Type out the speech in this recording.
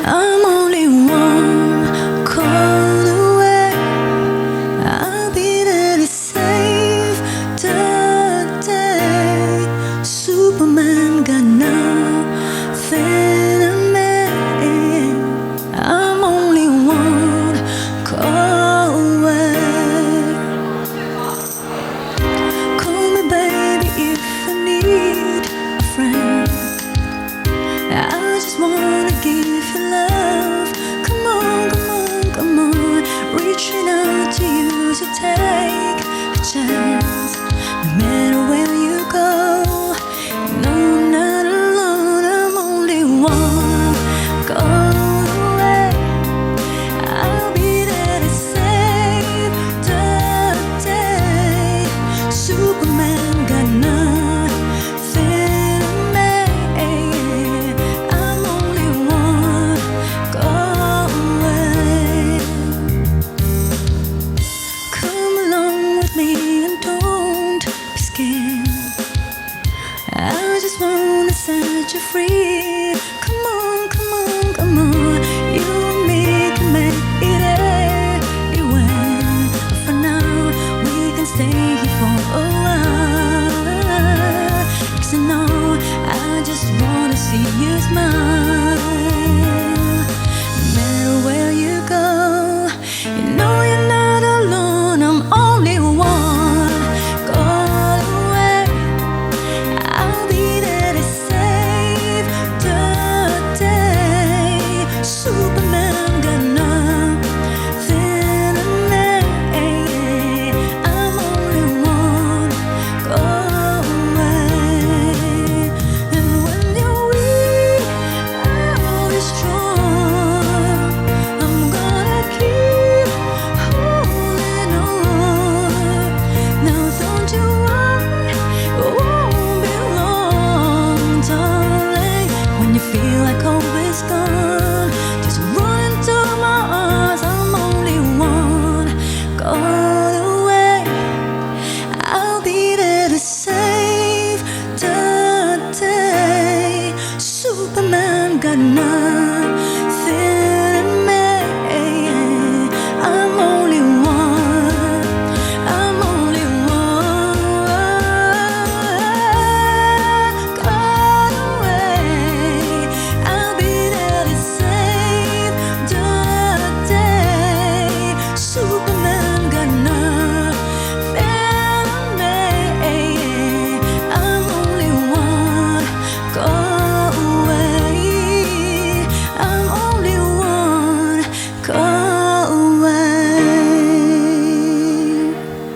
I'm only one call away. I'll be there to save the day. Superman got nothing on me. I'm only one call away. Call me baby if I need a friend. I just wanna give you love. Come on, come on, come on. Reaching out to you to take a chance. No matter where you go, no, I'm not alone. I'm only one call away. I'll be there to save the day. Superman got nothing. I just wanna set you free. Come on, come on, come on. You and me can make it anywhere. But for now, we can stay here for a while. 'Cause I know I just wanna see you smile. No matter where you go, you know you're not alone. I'm only one call away. I'll be there to save the day. Superman got nothing on me. I'm only one call away. And when you're weak, I'll be strong. I'm gonna keep holding on. Now don't you worry, it won't be long, darling. When you feel like hope is gone, just run into my arms. I'm only one call away. I'll be there to save the day. Superman got nothing.